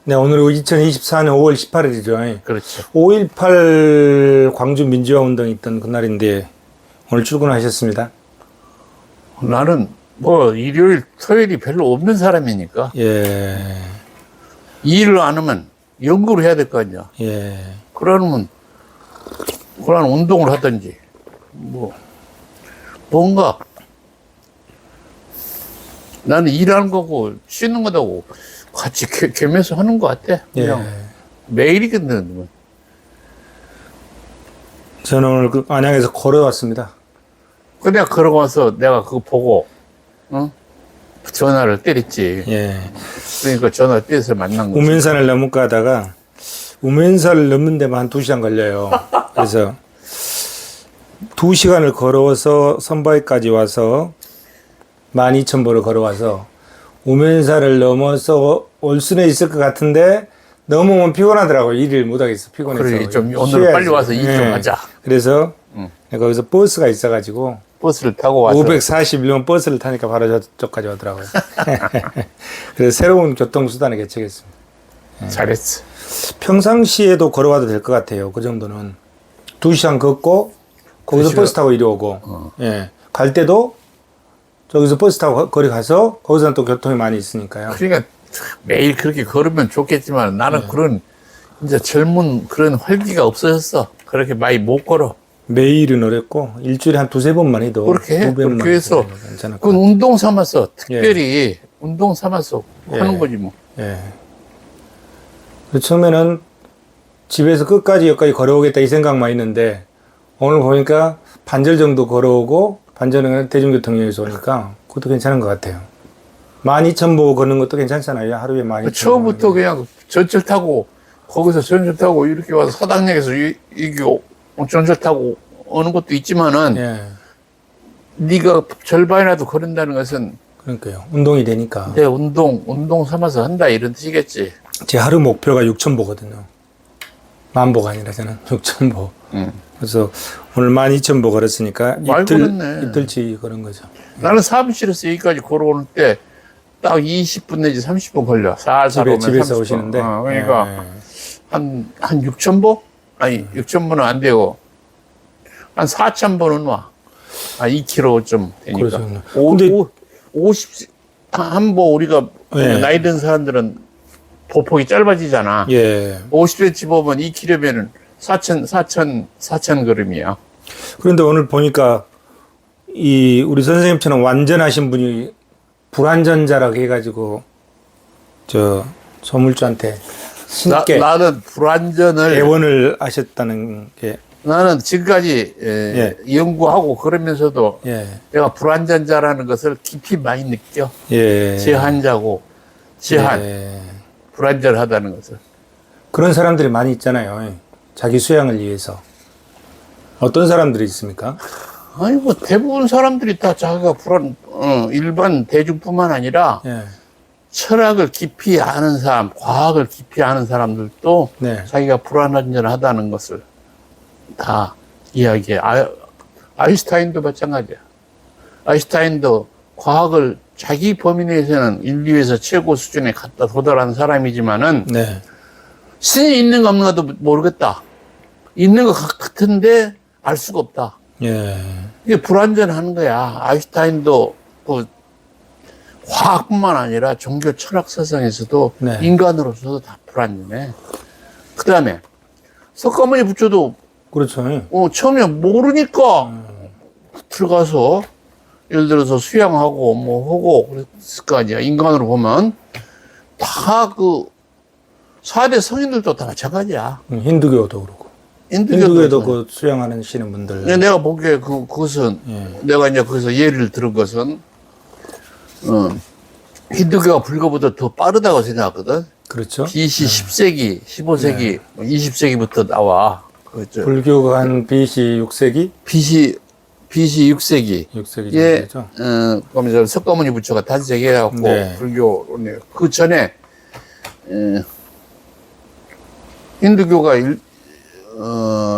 네, 오늘 2024년 5월 18일이죠. 그렇죠. 5.18 광주 민주화 운동이 있던 그날인데 오늘 출근하셨습니다. 나는 뭐 일요일, 토요일이 별로 없는 사람이니까 예, 일을 안 하면 연구를 해야 될 거 아니야. 예. 그러면 그런 운동을 하든지 뭔가 나는 일하는 거고 쉬는 거다고 같이 겸해서 하는 것 같아. 그냥 매일이거든. 저는 오늘 그 안양에서 걸어왔습니다. 내가 그러고 와서 내가 그거 보고 전화를 때렸지. 예. 그러니까 전화를 때려서 만난 거지. 우면산을 넘을까 하다가 우면산을 넘는 데만 한 2시간 걸려요. 그래서 2시간을 걸어서 선바위까지 와서 12,000보를 걸어와서 우면산을 넘어서 올 수는 있을 것 같은데 넘으면 피곤하더라고요. 일을 못하겠어. 피곤해서. 그래, 좀 오늘 쉬어야지. 빨리 와서 일 좀 하자. 그래서 거기서 버스가 있어가지고 버스를 타고 와서 541번 버스를 타니까 바로 저쪽까지 오더라고요. 그래서 새로운 교통수단을 개척했습니다. 잘했어. 평상시에도 걸어와도 될 것 같아요. 그 정도는. 2시간 걷고 거기서 버스 타고 이리 오고 예. 갈 때도 저기서 버스 타고 거리 가서 거기서는 또 교통이 많이 있으니까요. 그러니까 매일 그렇게 걸으면 좋겠지만 나는 그런 이제 젊은 그런 활기가 없어졌어. 그렇게 많이 못 걸어. 매일은 어렵고 일주일에 한 2-3번만 해도 그렇게 해. 200만 그렇게 해서 괜찮을 것 그건 같아요. 운동 삼아서 특별히 운동 삼아서 하는 거지 뭐. 예. 그 처음에는 집에서 끝까지 여기까지 걸어오겠다 이 생각만 있는데 오늘 보니까 반절 정도 걸어오고 반절은 대중교통역에서 오니까 그것도 괜찮은 것 같아요. 12,000보 걷는 것도 괜찮잖아요. 하루에 12,000보. 처음부터 그냥 전철 타고 거기서 전철 타고 이렇게 와서 사당역에서 이게 전철 타고 오는 것도 있지만은 예. 네가 절반이라도 걸은다는 것은 그러니까요. 운동이 되니까. 내 운동 삼아서 한다 이런 뜻이겠지. 제 하루 목표가 6,000보거든요. 10,000보가 아니라 저는 6,000보. 그래서 오늘 12,000보 걸었으니까 많이 걸었네. 이틀치 걸은 거죠. 나는 사무실에서 여기까지 걸어오는 때 딱 20분 내지 30분 걸려. 살살 오면 집에서 30분. 오시는데. 그러니까 한 6,000보? 아니 6,000보는 안 되고 한 4,000보는 와. 2km 좀 되니까. 그렇죠. 근데 50한보 우리가 나이 든 사람들은 보폭이 짧아지잖아. 예. 50cm 보면 2km면은 4,000 걸음이야. 그런데 오늘 보니까 우리 선생님처럼 완전하신 분이 불완전자라고 해가지고 조물주한테 신께 나는 불완전을 애원을 하셨다는 게 나는 지금까지 연구하고 그러면서도 내가 불완전자라는 것을 깊이 많이 느껴. 제한자고 제한 불완전하다는 것을. 그런 사람들이 많이 있잖아요. 자기 수양을 위해서. 어떤 사람들이 있습니까? 아니 뭐 대부분 사람들이 다 자기가 일반 대중뿐만 아니라 철학을 깊이 아는 사람, 과학을 깊이 아는 사람들도 자기가 불완전하다는 것을 다 이야기해. 아인슈타인도 마찬가지야. 아인슈타인도 과학을 자기 범위 내에서는 인류에서 최고 수준에 갖다 도달한 사람이지만은 신이 있는가 없는가도 모르겠다. 있는 것 같은데 알 수가 없다. 이게 불완전한 거야. 아인슈타인도 그 과학뿐만 아니라 종교 철학 사상에서도 인간으로서도 다 불완전해. 그 다음에 석가모니 부처도 그렇죠. 처음에 모르니까 들어가서 예를 들어서 수양하고 하고 그랬을 거 아니야. 인간으로 보면 다 4대 성인들도 다 마찬가지야. 힌두교도 그렇고. 힌두교도 그 수양하시는 분들. 내가 보기에 그것은 내가 이제 거기서 예를 들은 것은 힌두교가 불교보다 더 빠르다고 생각하거든. 그렇죠. BC 10세기, 15세기, 20세기부터 나와. 그렇죠. 불교가 한 BC 6세기? BC 6세기. 6세기 정도죠. 그러면 석가모니 부처가 탄생해갖고 불교 그 전에 힌두교가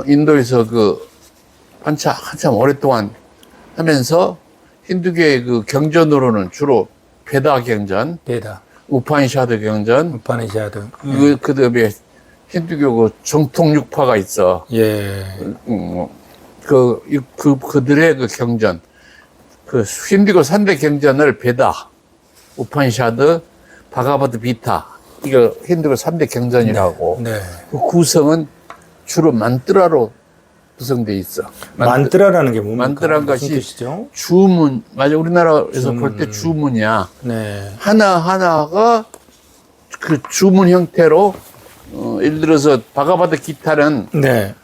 인도에서 한참 오랫동안 하면서 힌두교의 그 경전으로는 주로 베다 경전, 우파니샤드 경전, 우파니샤드. 그 다음에 힌두교 그 정통 육파가 있어. 예. 그들의 그 경전, 그 힌두교 3대 경전을 베다, 우파니샤드, 바가바드 비타, 이거 힌두교 3대 경전이라고. 네. 그 구성은 주로 만트라로 구성돼 있어. 만트라라는 게 뭡니까? 만트라는 무슨 것이 뜻이죠? 주문, 맞아. 우리나라에서 주문. 볼 때 주문이야. 네. 하나하나가 그 주문 형태로, 예를 들어서 바가바드 기타는 네.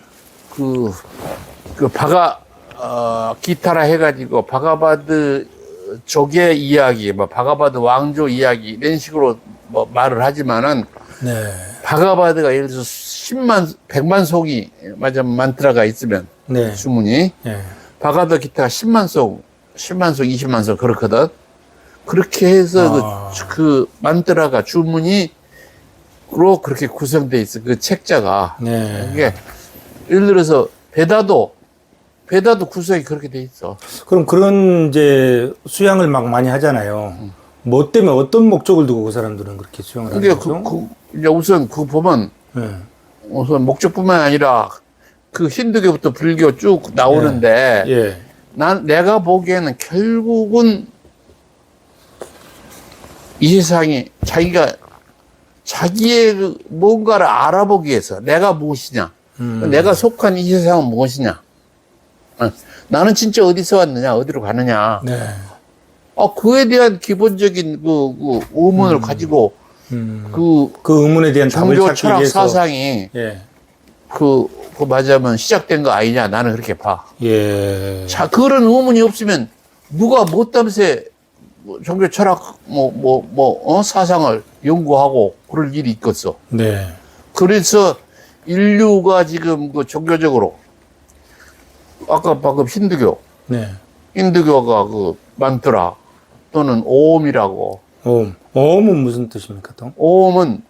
기타라 해가지고 바가바드 족의 이야기, 뭐 바가바드 왕조 이야기 이런 식으로 뭐 말을 하지만은 네. 바가바드가 예를 들어서 100만 송이 맞아 만트라가 있으면 네. 주문이 예. 바가바드 기타가 10만 송, 20만 송 그렇거든. 그렇게 해서 그 만트라가 주문이 로 그렇게 구성돼 있어. 그 책자가. 네. 이게 예를 들어서 베다도 구성이 그렇게 돼 있어. 그럼 그런 이제 수양을 막 많이 하잖아요. 뭐 때문에 어떤 목적을 두고 그 사람들은 그렇게 수양을 하는 그게 거죠? 이제 우선 그거 보면 네. 우선 목적뿐만 아니라 그 힌두교부터 불교 쭉 나오는데 예. 내가 보기에는 결국은 이 세상이 자기의 그 뭔가를 알아보기 위해서 내가 무엇이냐, 내가 속한 이 세상은 무엇이냐, 나는 진짜 어디서 왔느냐, 어디로 가느냐, 네. 그에 대한 기본적인 그 의문을 가지고 그 의문에 대한 답을 종교 찾기 철학 위해서. 사상이 예. 그 맞으면 시작된 거 아니냐, 나는 그렇게 봐. 예. 자, 그런 의문이 없으면 누가 뭐 때문에 종교 철학 사상을 연구하고 그럴 일이 있겠어. 네. 그래서 인류가 지금 그 종교적으로 아까 방금 네. 힌두교가 그 만트라 또는 오음이라고. 오음. 오음은 무슨 뜻입니까, 또? 오음은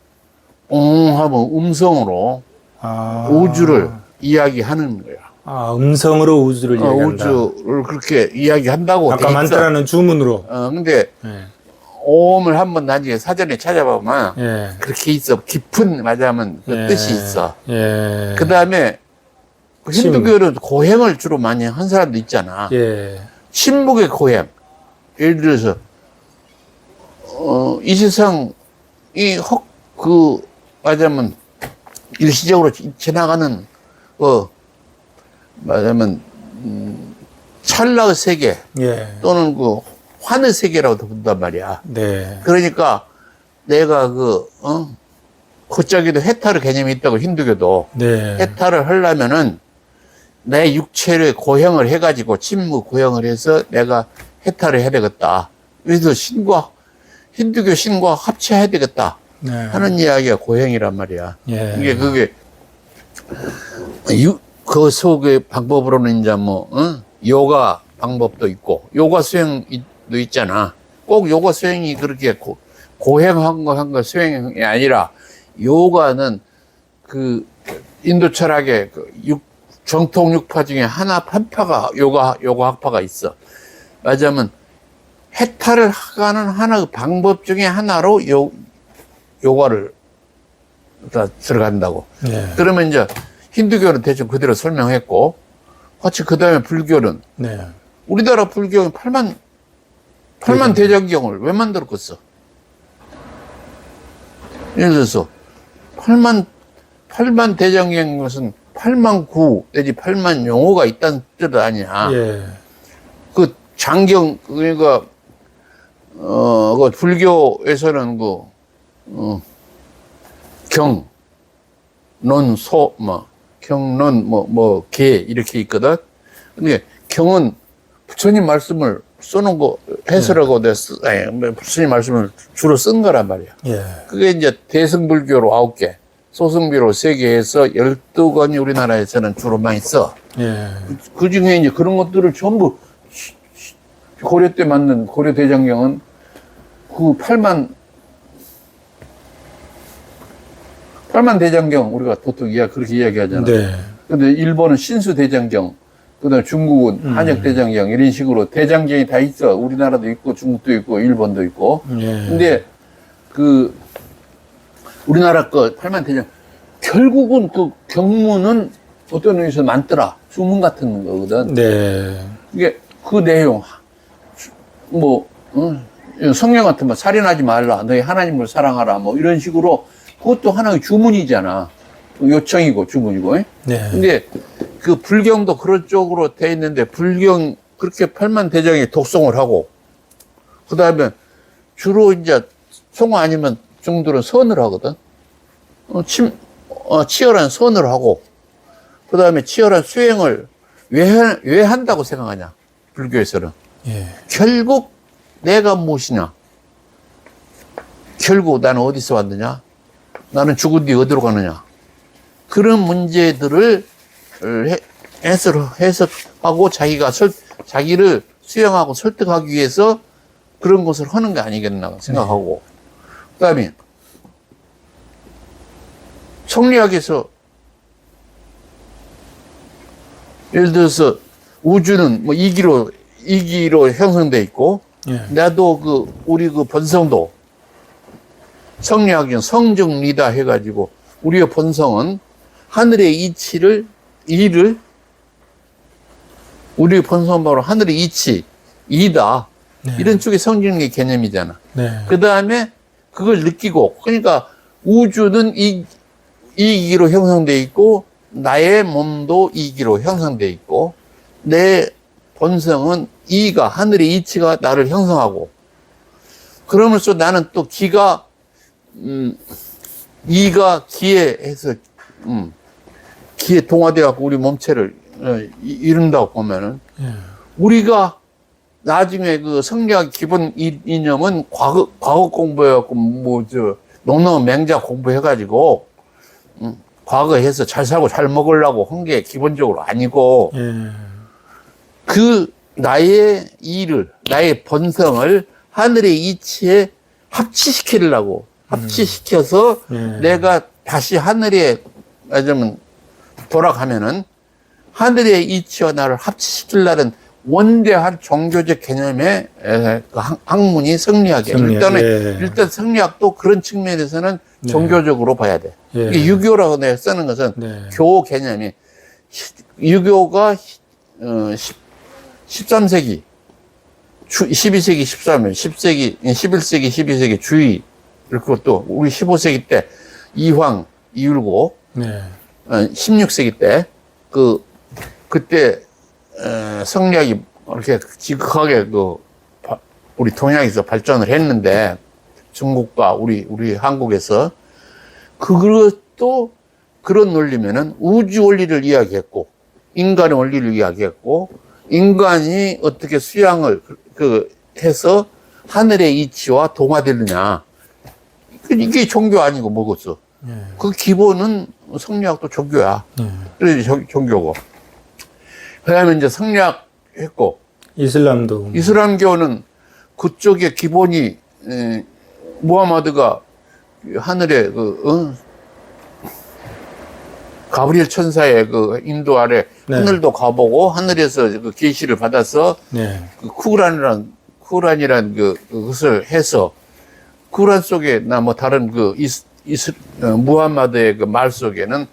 하면 음성으로 우주를 이야기하는 거야. 음성으로 우주를 이야기한다. 우주를 그렇게 이야기한다고. 아까 만트라는 주문으로. 근데 예. 오음을 한번 나중에 사전에 찾아보면 예. 그렇게 있어. 깊은 맞으면 그 예. 뜻이 있어. 예. 그 다음에 힌두교는 고행을 주로 많이 한 사람도 있잖아. 예. 침묵의 고행. 예를 들어서 이 세상이 맞으면 일시적으로 지나가는 맞으면 찰나의 세계 예. 또는 그 환의 세계라고도 본단 말이야. 네. 그러니까 내가 그쪽에도 해탈의 개념이 있다고 힌두교도. 네. 해탈을 하려면은 내 육체를 고형을 해가지고 침묵 고형을 해서 내가 해탈을 해야 되겠다. 그래서 힌두교 신과 합체해야 되겠다. 네. 하는 이야기가 고형이란 말이야. 예. 그게 그 속의 방법으로는 이제 요가 방법도 있고 요가 수행도 있잖아. 꼭 요가 수행이 그렇게 고행한 거 수행이 아니라 요가는 그 인도 철학의 정통 육파 중에 한 파가 요가 학파가 있어. 맞으면 해탈을 하는 하나의 방법 중에 하나로 요가를 다 들어간다고. 예. 그러면 이제 힌두교는 대충 그대로 설명했고, 같이 그 다음에 불교는 네. 우리나라 불교는 8만 대장경을 왜 만들었겠어? 예를 들어서 8만 대장경인 것은 8만 구 내지 8만 용어가 있다는 뜻 아니야. 예. 그 장경 그러니까 그 불교에서는 경, 론, 소, 경론, 계 이렇게 있거든. 근데 경은 부처님 말씀을 써놓은 거 해설하고 부처님 말씀을 주로 쓴 거란 말이야. 예. 그게 이제 대승불교로 9개, 소승비로 3개 해서 12권이 우리나라에서는 주로 많이 써. 예. 그 중에 이제 그런 것들을 전부 고려 때 만든 고려 대장경은 그 8만 대장경 우리가 보통 그렇게 이야기하잖아. 네. 근데 일본은 신수 대장경, 그다음에 중국은 한역 대장경 이런 식으로 대장경이 다 있어. 우리나라도 있고 중국도 있고 일본도 있고. 예. 근데 그 우리나라 거 팔만대장 결국은 그 경문은 어떤 의미에서 많더라. 주문 같은 거거든. 네. 이게 그 내용 성경 같은 거 살인하지 말라, 너희 하나님을 사랑하라, 뭐 이런 식으로 그것도 하나의 주문이잖아. 요청이고 주문이고. 네. 근데 그 불경도 그런 쪽으로 돼 있는데 불경 그렇게 팔만대장이 독송을 하고 그 다음에 주로 이제 송 아니면 중들은 선을 하거든. 치열한 선을 하고 그 다음에 치열한 수행을 왜 한다고 생각하냐 불교에서는. 예. 결국 내가 무엇이냐, 결국 나는 어디서 왔느냐, 나는 죽은 뒤 어디로 가느냐, 그런 문제들을 해석하고 자기를 수용하고 설득하기 위해서 그런 것을 하는 게 아니겠나 생각하고. 그 다음에 성리학에서 예를 들어서 우주는 뭐 이기로 형성돼 있고, 예. 나도 우리 본성도 성리학은 성정리다 해가지고 우리의 본성은 하늘의 우리의 본성은 바로 하늘의 이다. 네. 이런 쪽의 성정리 개념이잖아. 네. 그 다음에 그걸 느끼고, 그러니까 우주는 이기로 형성돼 있고, 나의 몸도 이기로 형성돼 있고, 내 본성은 하늘의 이치가 나를 형성하고, 그러면서 나는 또 이가 기에 해서, 기에 동화되어갖고 우리 몸체를 이룬다고 보면은, 예. 우리가 나중에 그 성리학 기본 이념은 과거 공부해갖고, 농농 맹자 공부해가지고, 과거에 서 잘 살고 잘 먹으려고 한 게 기본적으로 아니고, 예. 나의 본성을 하늘의 이치에 합치시켜서 예. 내가 다시 하늘에 돌아가면은 하늘의 이치와 나를 합치시키려는 원대한 종교적 개념의 그 학문이 성리학이에요. 일단 성리학도 그런 측면에서는 네. 종교적으로 봐야 돼. 예. 이게 유교라고 내가 쓰는 것은 네. 교 개념이, 유교가 13세기, 12세기, 11세기, 12세기 주의, 그리고 또 우리 15세기 때 이황, 이율고, 네. 16세기 때 그때 성리학이 이렇게 지극하게 우리 동양에서 발전을 했는데, 중국과 우리 한국에서 그것도 그런 논리면은 우주 원리를 이야기했고, 인간의 원리를 이야기했고, 인간이 어떻게 수양을 해서 하늘의 이치와 동화되느냐, 이게 종교 아니고 뭐겠어. 예. 그 기본은 성리학도 종교야. 예. 그래서 종교고. 그 다음에 이제 성리학 했고, 이슬람도. 이슬람교는 그쪽의 기본이, 무하마드가 하늘에 가브리엘 천사의 인도 아래 네. 하늘도 가보고 하늘에서 계시를 받아서 네. 쿠란이란 그것을 해서 쿠란 속에 뭐 다른 무하마드의 말 속에는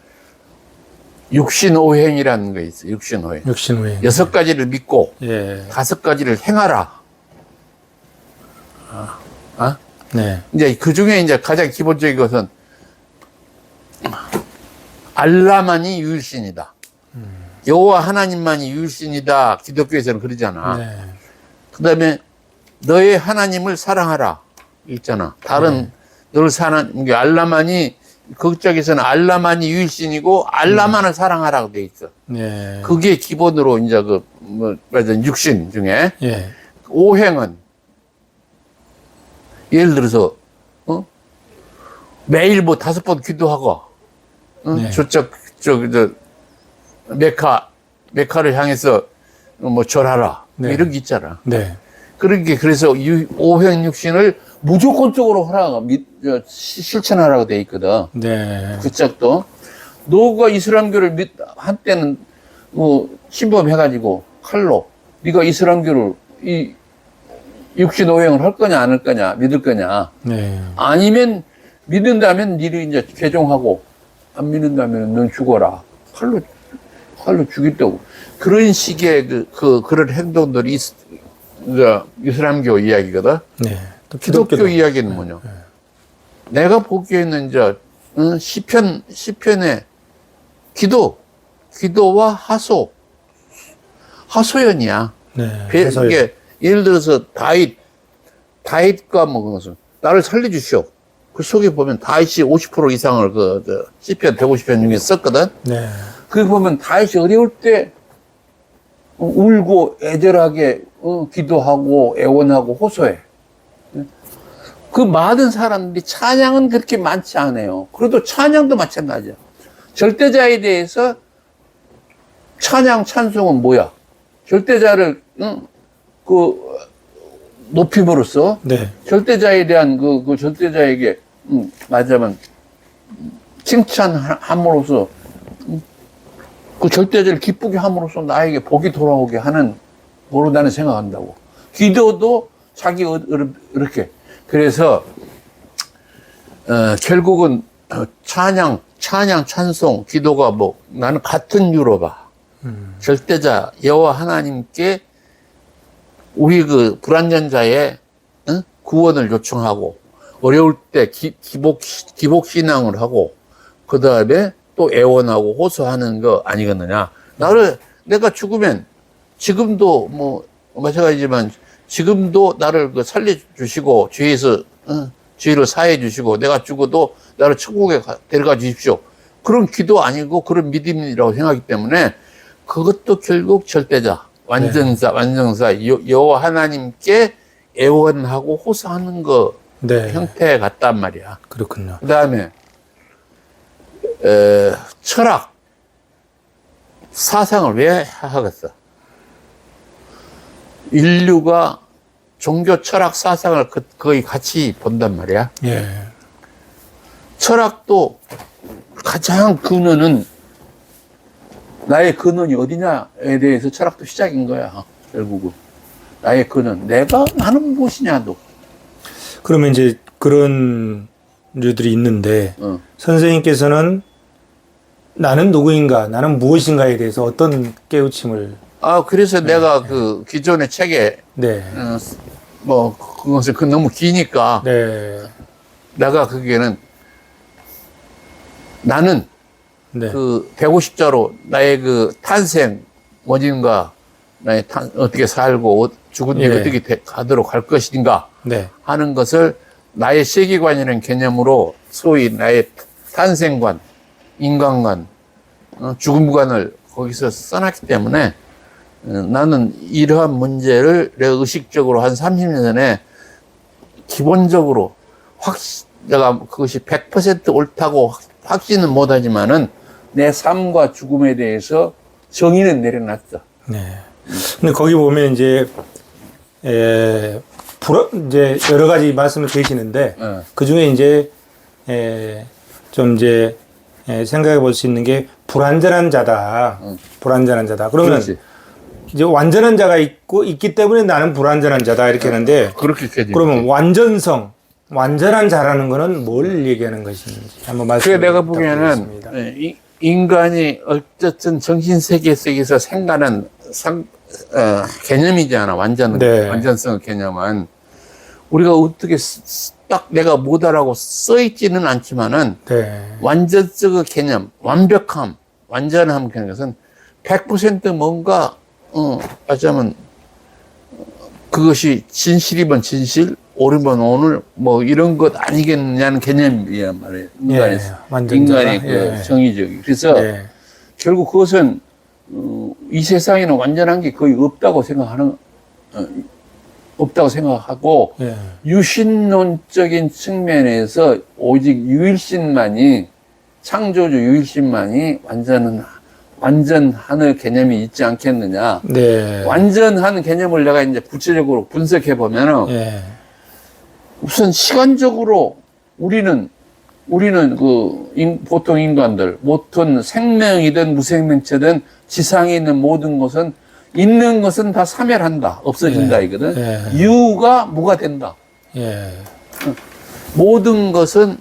육신오행이라는 게 있어요. 육신오행. 육신후에. 6가지를 믿고 예. 5가지를 행하라. 네. 이제 그 중에 이제 가장 기본적인 것은 알라만이 유일신이다. 여호와 하나님만이 유일신이다. 기독교에서는 그러잖아. 네. 그 다음에 너의 하나님을 사랑하라. 있잖아. 다른 널 사는 게 알라만이, 그쪽에서는 알라만이 유일신이고 알라만을 사랑하라고 돼 있어. 네. 그게 기본으로 이제 육신 중에 예. 오행은 예를 들어서 매일 5번 기도하고 네. 메카를 향해서 절하라. 네. 이런 게 있잖아. 네. 그래서 오행 육신을 무조건적으로 실천하라고 돼 있거든. 네. 그 짝도 너가 이슬람교를 한때는 침범해가지고 칼로 네가 이슬람교를 육신오행을 할 거냐 안 할 거냐 믿을 거냐. 네. 아니면 믿는다면 니를 이제 개종하고 안 믿는다면 넌 죽어라. 칼로 죽이다고. 그런 식의 그런 행동들이 이제 이슬람교 이야기거든. 네. 또 기독교 이야기는 뭐냐. 내가 보기에는 이제 시편의 기도와 하소연이야. 네. 이게 예를 들어서 다윗과 뭐 그것은 나를 살려주시오. 그 속에 보면 다윗이 50% 이상을 시편 150편 중에 썼거든. 네. 그 보면 다윗이 어려울 때 울고 애절하게 기도하고 애원하고 호소해. 그 많은 사람들이 찬양은 그렇게 많지 않아요. 그래도 찬양도 마찬가지야. 절대자에 대해서 찬양 찬송은 뭐야? 절대자를 높임으로써 네. 절대자에 대한 그 절대자에게 말하자면 칭찬함으로써 그 절대자를 기쁘게 함으로써 나에게 복이 돌아오게 하는 거로 나는 생각한다고. 기도도 자기 이렇게. 그래서 결국은 찬양, 찬송, 기도가 뭐 나는 같은 유로 봐. 절대자 여호와 하나님께 우리 그 불완전자의 구원을 요청하고 어려울 때 기복 신앙을 하고 그 다음에 또 애원하고 호소하는 거 아니겠느냐. 내가 죽으면 지금도 뭐 마찬가지지만 지금도 나를 살려주시고 죄를 사해 주시고 내가 죽어도 나를 천국에 데려가 주십시오. 그런 기도 아니고 그런 믿음이라고 생각하기 때문에 그것도 결국 절대자, 완전사, 여호와 하나님께 애원하고 호소하는 거 네. 형태 같단 말이야. 그렇군요. 그 다음에 철학, 사상을 왜 하겠어? 인류가 종교, 철학, 사상을 거의 같이 본단 말이야. 예. 철학도 가장 근원은 나의 근원이 어디냐에 대해서 철학도 시작인 거야. 결국은 나의 근원, 나는 무엇이냐도. 그러면 이제 그런 류들이 있는데 선생님께서는 나는 누구인가, 나는 무엇인가에 대해서 어떤 깨우침을? 그래서 내가 그 기존의 책에 네. 뭐 그것은 너무 기니까 네. 내가 거기에는 나는 네. 그 150자로 나의 그 탄생 원인과 나의 어떻게 살고 죽은 뒤에 네. 어떻게 가도록 할 것인가 네. 하는 것을 나의 세계관이라는 개념으로 소위 나의 탄생관, 인간관, 죽음관을 거기서 써놨기 때문에 나는 이러한 문제를 내가 의식적으로 한 30년 전에 기본적으로 내가 그것이 100% 옳다고 확신은 못하지만은 내 삶과 죽음에 대해서 정의는 내려놨어. 네. 근데 거기 보면 이제 이제 여러 가지 말씀을 드리시는데 그 중에 이제 좀 이제 생각해 볼 수 있는 게 불완전한 자다. 불완전한 자다. 그러면 그렇지. 이제 완전한 자가 있기 때문에 나는 불완전한 자다 이렇게 하는데 그렇게 켜지. 그러면 완전한 자라는 거는 뭘 얘기하는 것인지 한번 말씀해 그게 내가 부탁드리겠습니다. 보기에는 인간이 어쨌든 정신세계 속에서 생각하는 개념이잖아. 네. 완전성 개념은 우리가 어떻게 딱 내가 못하라고 써있지는 않지만은 네. 완전성의 개념, 완벽함, 완전함 그런 것은 100% 뭔가 하자면 그것이 진실이면 진실, 옳으면 오늘 뭐 이런 것 아니겠느냐는 개념이야 말이에요. 인간의 그 정의적이. 그래서 결국 그것은 이 세상에는 완전한 게 거의 없다고 생각하고 유신론적인 측면에서 오직 유일신만이 창조주 유일신만이 완전한 개념이 있지 않겠느냐. 네. 완전한 개념을 내가 이제 구체적으로 분석해 보면은 우선 시간적으로 우리는 보통 인간들, 모든 생명이든 무생명체든 지상에 있는 모든 것은 있는 것은 다 사멸한다. 없어진다. 이거든. 예. 유가 무가 된다. 예. 모든 것은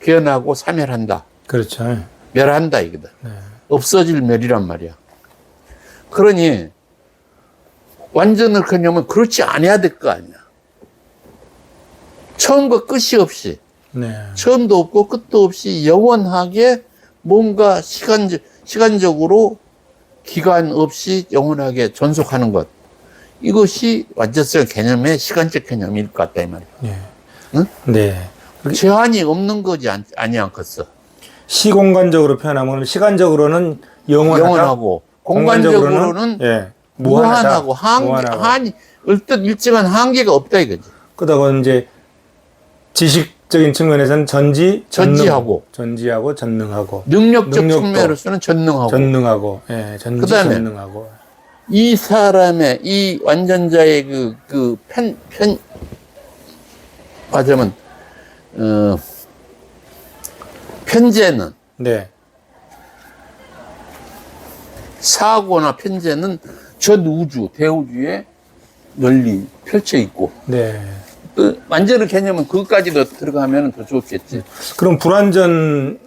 변하고 사멸한다. 그렇죠. 멸한다. 이거든. 네. 없어질 멸이란 말이야. 그러니 완전을 그냐면 그렇지 않아야 될 거 아니야. 처음과 끝이 없이, 네. 처음도 없고 끝도 없이 영원하게 뭔가 시간적으로 기간 없이 영원하게 존속하는 것. 이것이 완전성 개념의 시간적 개념일 것 같다, 이 말이야. 예. 응? 네. 제한이 없는 거지 아니 않겠어. 시공간적으로 표현하면 시간적으로는 영원하고 공간적으로는 예. 무한하고 무한하고. 어떤 일정한 한계가 없다 이거지. 그러다가 이제 지식적인 측면에서는 전지하고 전능하고 능력적 능력도. 측면으로서는 전능하고 예, 그다음에 전능하고 이 사람의 이 완전자의 맞으면 편재는 네, 사고나 편재는 전 우주 대우주에 널리 펼쳐 있고 네. 그 완전한 개념은 그것까지도 들어가면 더 좋겠지. 그럼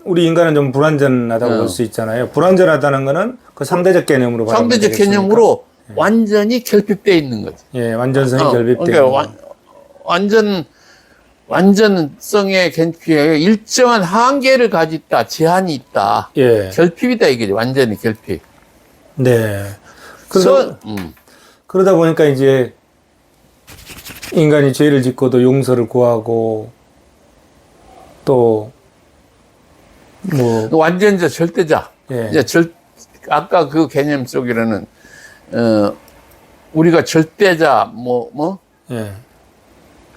우리 인간은 좀 불완전하다고 볼 수 있잖아요. 불완전하다는 거는 그 상대적 개념으로 바라보면 상대적 되겠습니까? 개념으로 완전히 결핍되어 있는 거지. 예, 완전성이 결핍되는 그러니까 완전성의 결핍에 일정한 한계를 가졌다, 제한이 있다. 예, 결핍이다 이게 완전히 결핍. 네. 그래서 그러다 보니까 이제 인간이 죄를 짓고도 용서를 구하고 또 뭐 완전자 절대자. 예. 이제 아까 그 개념 속에는 우리가 절대자 예.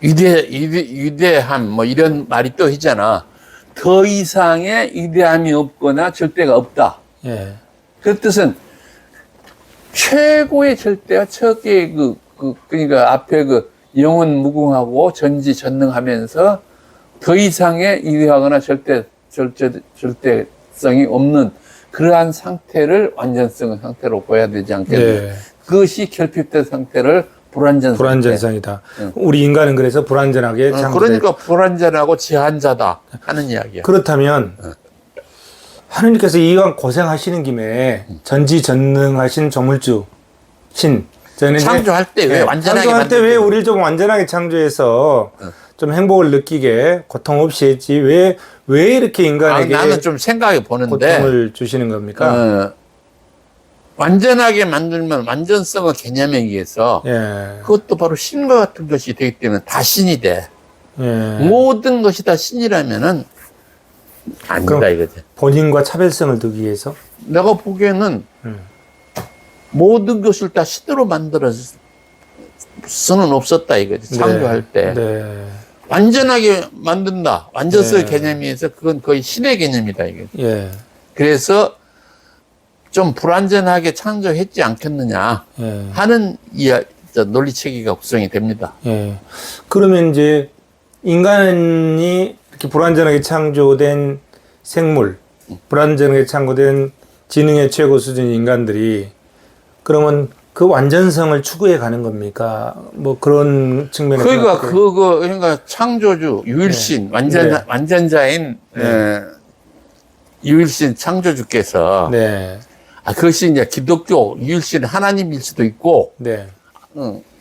위대함 뭐 이런 말이 또 있잖아. 더 이상의 위대함이 없거나 절대가 없다. 예. 그 뜻은 최고의 절대와 최고의 그러니까 앞에 영원 무궁하고 전지전능하면서 더 이상의 위대하거나 절대성이 없는 그러한 상태를 완전성의 상태로 보여야 되지 않겠냐. 네. 그것이 결핍된 상태를 불완전성이다. 응. 우리 인간은 그래서 불완전하게 창조돼. 그러니까 불완전하고 제한자다 하는 이야기야. 그렇다면 하느님께서 이왕 고생하시는 김에 전지전능하신 조물주 신 저는 창조할 때 왜 완전하게 창조할 때 왜 우리를 좀 완전하게 창조해서 좀 행복을 느끼게 고통 없이 했지 왜 이렇게 인간에게 나는 좀 생각해 보는데 고통을 주시는 겁니까? 완전하게 만들면 완전성의 개념에 의해서 예. 그것도 바로 신과 같은 것이 되기 때문에 다 신이 돼. 예. 모든 것이 다 신이라면은 아니다 이거지. 본인과 차별성을 두기 위해서 내가 보기에는 모든 것을 다 신으로 만들어서 수는 없었다 이거지. 창조할 때. 네. 완전하게 만든다. 완전성의 네. 개념에서 그건 거의 신의 개념이다 이게. 예. 그래서 좀 불완전하게 창조했지 않겠느냐 예. 하는 논리체계가 구성이 됩니다. 예. 그러면 이제 인간이 이렇게 불완전하게 창조된 생물, 불완전하게 창조된 지능의 최고 수준인 인간들이 그러면 그 완전성을 추구해 가는 겁니까? 뭐 그런 측면에서 그러니까 창조주 유일신 네. 완전자인 유일신 창조주께서 네. 그것이 이제 기독교 유일신 하나님일 수도 있고 네.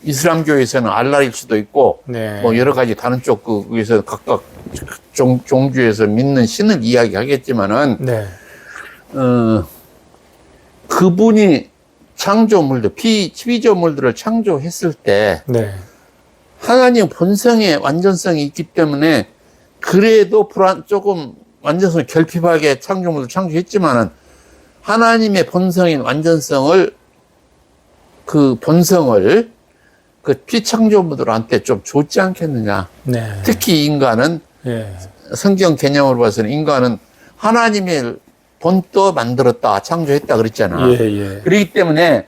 이슬람교에서는 알라일 수도 있고 네. 뭐 여러 가지 다른 쪽 그에서 각각 종교에서 믿는 신을 이야기하겠지만은 네. 그분이 창조물들 피조물들을 창조했을 때 네. 하나님 본성의 완전성이 있기 때문에 그래도 조금 완전성을 결핍하게 창조물을 창조했지만은 하나님의 본성인 완전성을 그 피창조물들한테 좀 줬지 않겠느냐. 네. 특히 인간은 예. 성경 개념으로 봐서는 인간은 하나님의 본떠 만들었다, 창조했다 그랬잖아. 예, 예. 그렇기 때문에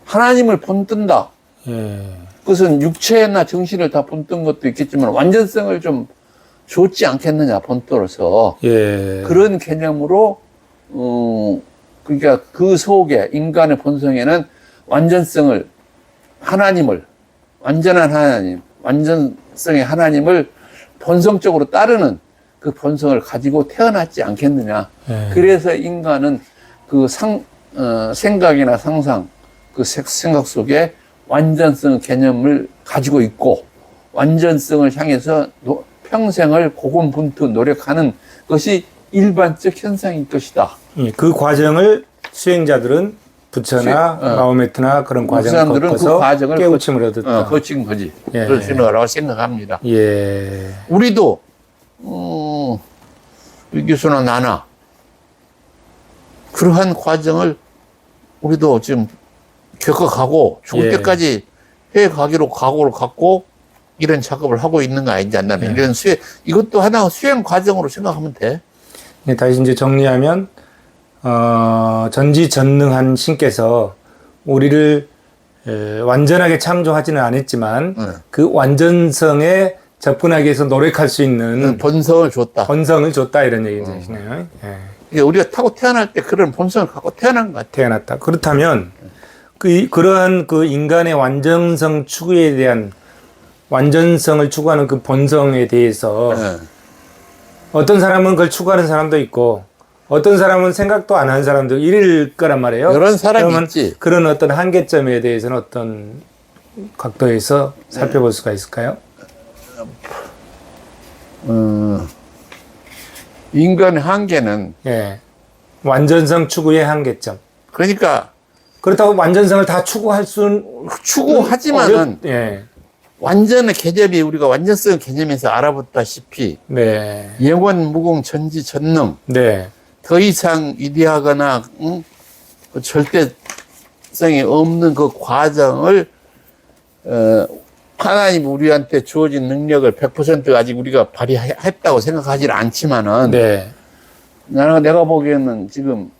하나님을 본뜬다. 예. 그것은 육체나 정신을 다 본뜬 것도 있겠지만 완전성을 좀 줬지 않겠느냐, 본떠로서. 예. 그런 개념으로, 그러니까 그 속에 인간의 본성에는 완전성을, 하나님을, 완전한 하나님, 완전성의 하나님을 본성적으로 따르는 그 본성을 가지고 태어났지 않겠느냐. 그래서 인간은 그 생각이나 상상, 그 생각 속에 완전성 개념을 가지고 있고, 완전성을 향해서 평생을 고군분투 노력하는 것이 일반적 현상일 것이다. 그 과정을 수행자들은 부처나 마호메트나 그런 과정을 사람들은 거쳐서 그 과정을 깨우침을 얻었다. 거친 거지. 예. 그렇다고 생각합니다. 예. 우리도 위기수나 나나 그러한 과정을 우리도 지금 겪어가고 죽을 예. 때까지 해가기로 각오를 갖고 이런 작업을 하고 있는 거 아니지 않나. 이런 이것도 하나 수행 과정으로 생각하면 돼. 예, 다시 이제 정리하면 전지전능한 신께서 우리를 완전하게 창조하지는 않았지만 그 완전성에 접근하기 위해서 노력할 수 있는 본성을 줬다. 본성을 줬다 이런 얘기시네요. 예. 이게 우리가 타고 태어날 때 그런 본성을 갖고 태어난 것 같아. 태어났다. 그렇다면 그러한 그 인간의 완전성 추구에 대한 완전성을 추구하는 그 본성에 대해서 어떤 사람은 그걸 추구하는 사람도 있고 어떤 사람은 생각도 안 하는 사람도 이럴 거란 말이에요. 이런 사람이 그러면 있지. 그런 어떤 한계점에 대해서는 어떤 각도에서 살펴볼 수가 있을까요? 인간의 한계는 예. 완전성 추구의 한계점. 그러니까 그렇다고 완전성을 다 추구할 수는 추구하지만은 예. 완전의 개념이 우리가 완전성 개념에서 알아봤다시피 네. 영원 무공 전지 전능 네. 더 이상 위대하거나 그 절대성이 없는 그 과정을 하나님 우리한테 주어진 능력을 100% 아직 우리가 발휘했다고 생각하지는 않지만은 네. 내가 보기에는 지금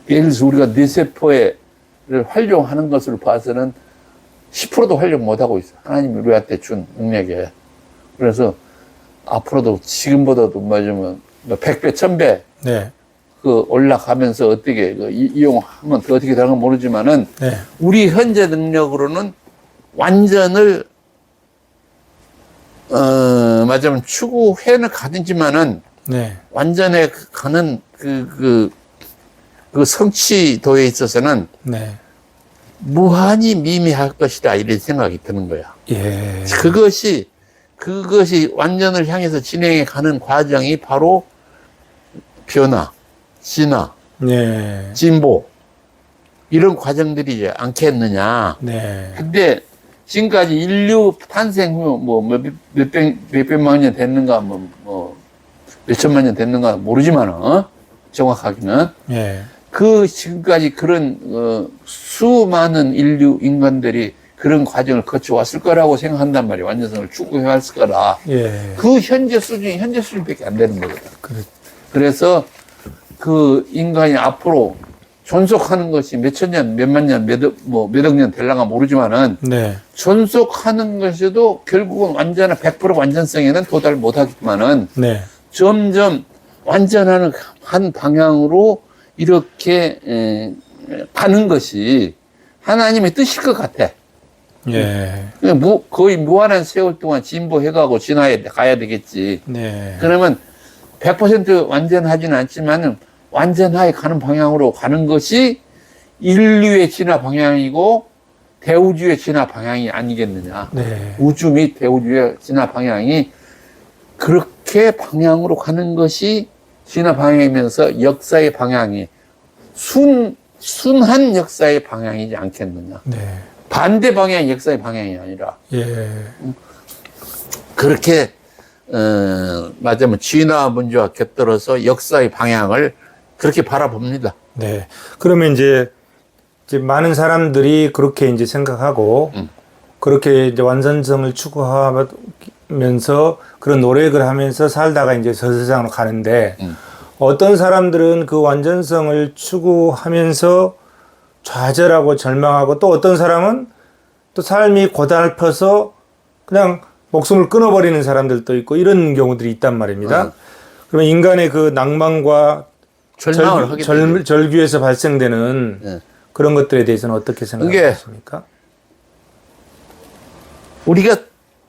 예를 들어서 우리가 뇌세포를 활용하는 것을 봐서는 10%도 활용 못하고 있어. 하나님이 우리한테 준 능력에. 그래서 앞으로도 지금보다도 맞으면 100배, 1000배 네. 그 올라가면서 어떻게 이용하면 더 어떻게 되는 건 모르지만은 네. 우리 현재 능력으로는 완전을 맞으면 추구해는 가든지만은 네. 완전에 가는 그 성취도에 있어서는 네. 무한히 미미할 것이다 이런 생각이 드는 거야. 예. 그것이 완전을 향해서 진행해 가는 과정이 바로 변화, 진화, 네. 진보 이런 과정들이지 않겠느냐. 네. 근데 지금까지 인류 탄생 후 뭐 몇백만 년 됐는가 뭐 몇천만 년 됐는가 모르지만 정확하게는 예. 그 지금까지 그런 수많은 인류 인간들이 그런 과정을 거쳐왔을 거라고 생각한단 말이에요. 완전성을 추구해왔을 거라. 예. 그 현재 수준밖에 안 되는 거거든. 그래. 그래서 그 인간이 앞으로 존속하는 것이 몇천 년, 몇만 년, 몇억 년 될랑가 모르지만은 네. 존속하는 것에도 결국은 완전한 100% 완전성에는 도달 못하겠지만은 네. 점점 완전한 한 방향으로 이렇게 가는 것이 하나님의 뜻일 것 같아. 예. 거의 무한한 세월 동안 진보해가고 진화해 가야 되겠지. 네. 그러면 100% 완전하지는 않지만 완전하게 가는 방향으로 가는 것이 인류의 진화 방향이고 대우주의 진화 방향이 아니겠느냐. 네. 우주 및 대우주의 진화 방향이 그렇게 방향으로 가는 것이 진화 방향이면서 역사의 방향이 순한 역사의 방향이지 않겠느냐. 네. 반대 방향이 역사의 방향이 아니라 예. 그렇게 맞으면 진화 문제와 곁들어서 역사의 방향을 그렇게 바라봅니다. 네. 그러면 이제 많은 사람들이 그렇게 이제 생각하고 그렇게 이제 완전성을 추구하면서 그런 노력을 하면서 살다가 이제 저 세상으로 가는데 어떤 사람들은 그 완전성을 추구하면서 좌절하고 절망하고 또 어떤 사람은 또 삶이 고달퍼서 그냥 목숨을 끊어버리는 사람들도 있고 이런 경우들이 있단 말입니다. 그러면 인간의 그 낭만과 절망을 하게 되죠. 절규에서 발생되는 예. 그런 것들에 대해서는 어떻게 생각하십니까? 우리가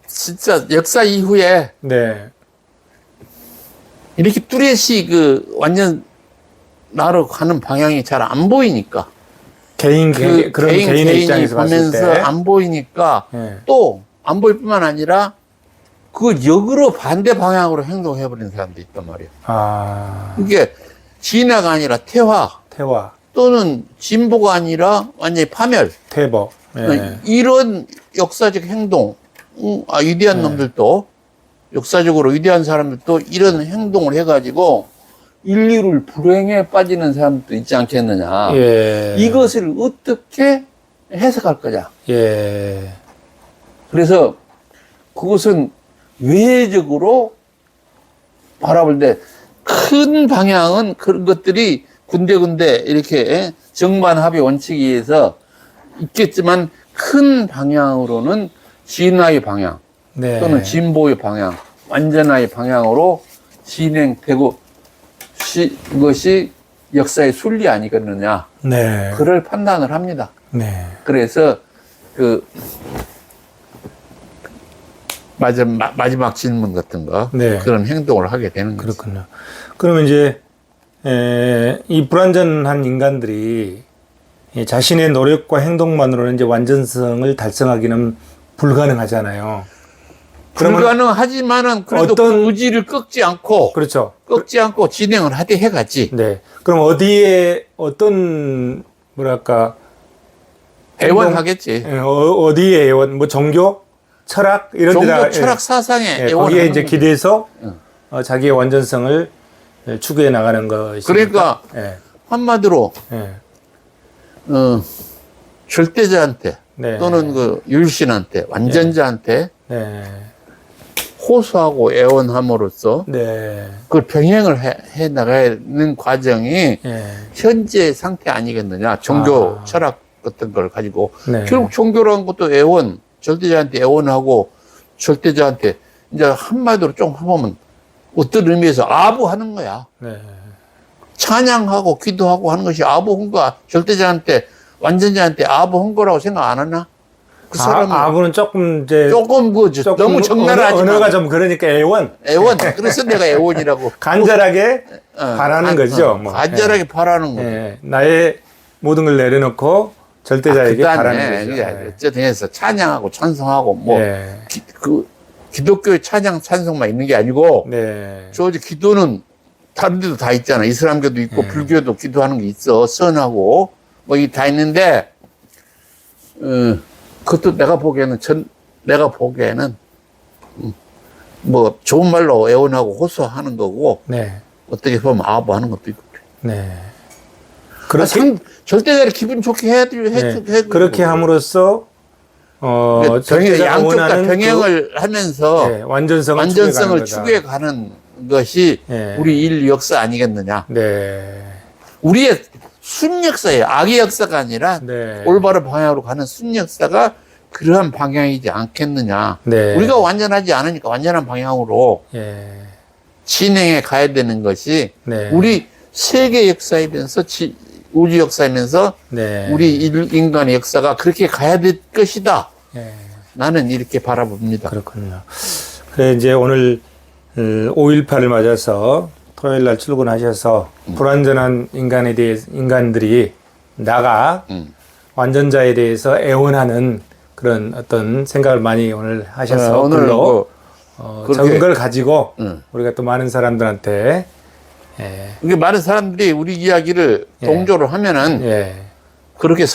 진짜 역사 이후에 네. 이렇게 뚜렷이 그 완전 나로 가는 방향이 잘 안 보이니까 그런 개인의 개인이 입장에서 봤을 보면서 때. 안 보이니까 예. 또 안 보일 뿐만 아니라 그 역으로 반대 방향으로 행동해 버리는 사람도 있단 말이에요. 아, 이게 진화가 아니라 태화 태화, 또는 진보가 아니라 완전히 파멸. 태보. 예. 이런 역사적 행동, 위대한 놈들도 역사적으로 위대한 사람들도 이런 행동을 해가지고 인류를 불행에 빠지는 사람도 있지 않겠느냐. 예. 이것을 어떻게 해석할 거냐. 예. 그래서 그것은 외적으로 바라볼 때 큰 방향은 그런 것들이 군데군데 이렇게 정반합의 원칙에 의해서 있겠지만 큰 방향으로는 진화의 방향 네. 또는 진보의 방향, 완전화의 방향으로 진행되고 그것이 역사의 순리 아니겠느냐. 네. 그를 판단을 합니다. 네. 그래서 그 마지막 질문 같은 거 네. 그런 행동을 하게 되는 거죠. 그렇군요. 그러면 이제 이 불완전한 인간들이 이 자신의 노력과 행동만으로는 이제 완전성을 달성하기는 불가능하잖아요. 그러면 불가능하지만은 그래도 어떤- 그 의지를 꺾지 않고 그렇죠. 진행을 하되 해가지. 네. 그럼 어떤 뭐랄까 애원하겠지. 어디에 애원? 뭐 종교, 철학 이런 종교, 데다 철학, 사상에 예, 애원하는 거기에 이제 거지. 기대서 응. 자기의 완전성을 추구해 나가는 것이. 그러니까 예. 한마디로 예. 절대자한테 네. 또는 그 율신한테 완전자한테 네. 호소하고 애원함으로써 네. 그걸 병행을 해 나가는 과정이 예. 현재 상태 아니겠느냐. 종교, 아. 철학 같은 걸 가지고. 네. 결국 종교라는 것도 애원, 절대자한테 애원하고 절대자한테 이제 한마디로 좀 해보면 어떤 의미에서 아부하는 거야. 네. 찬양하고 기도하고 하는 것이 아부흥가 절대자한테 완전자한테 아부한 거라고 생각 안 하나? 그 사람은 아부는 조금 이제 조금 너무 적나라하지 언어가 좀 그러니까 애원. 애원. 그래서 내가 애원이라고. 간절하게 바라는 거죠. 뭐. 간절하게 바라는 거. 예. 나의 모든 걸 내려놓고 절대자에게 바라는 거죠. 그다음에 어쨌든 해서 찬양하고 찬송하고 뭐 예. 기독교의 찬양 찬송만 있는 게 아니고 네. 저기 기도는 다른 데도 다 있잖아. 이슬람교도 있고 불교도 기도하는 게 있어. 선하고 뭐 이게 다 있는데 그것도 내가 보기에는 뭐 좋은 말로 애원하고 호소하는 거고 네. 어떻게 보면 아부하는 것도 있고. 네. 절대자를 기분 좋게 그렇게 함으로써 절대자가 양쪽 다 원하는 병행을 하면서 네, 완전성을 추구해 가는 것이 네. 우리 인류 역사 아니겠느냐. 네. 우리의 순역사예요. 악의 역사가 아니라 네. 올바른 방향으로 가는 순역사가 그러한 방향이지 않겠느냐. 네. 우리가 완전하지 않으니까 완전한 방향으로 예. 진행해 가야 되는 것이 네. 우리 세계 역사이면서 우주 역사이면서 네. 우리 인간의 역사가 그렇게 가야 될 것이다. 예. 나는 이렇게 바라봅니다. 그렇군요. 그래 이제 오늘 5.18을 맞아서 토요일 날 출근하셔서 불완전한 인간들이 나가 완전자에 대해서 애원하는 그런 어떤 생각을 많이 오늘 하셔서 오늘 글로 그렇게- 적은 걸 가지고 응. 우리가 또 많은 사람들한테 이게 많은 사람들이 우리 이야기를 예. 동조를 하면은 예. 그렇게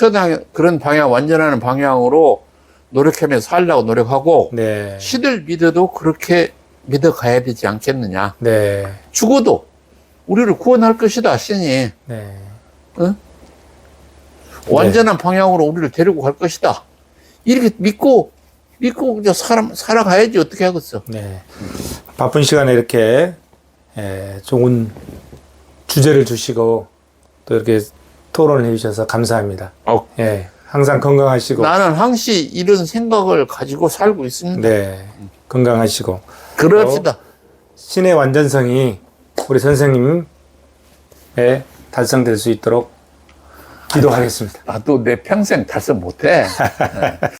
그런 방향, 완전하는 방향으로 노력하며 살려고 노력하고 네. 신을 믿어도 그렇게 믿어가야 되지 않겠느냐. 네. 죽어도 우리를 구원할 것이다, 신이. 네. 응? 완전한 방향으로 우리를 데리고 갈 것이다. 이렇게 믿고 이제 살아가야지 어떻게 하겠어. 네. 바쁜 시간에 이렇게 좋은 주제를 주시고 또 이렇게 토론을 해주셔서 감사합니다. 예. 항상 건강하시고. 나는 항시 이런 생각을 가지고 살고 있습니다. 네. 건강하시고. 그럽시다. 신의 완전성이 우리 선생님의 달성될 수 있도록 기도하겠습니다. 아, 또 내 평생 달성 못해.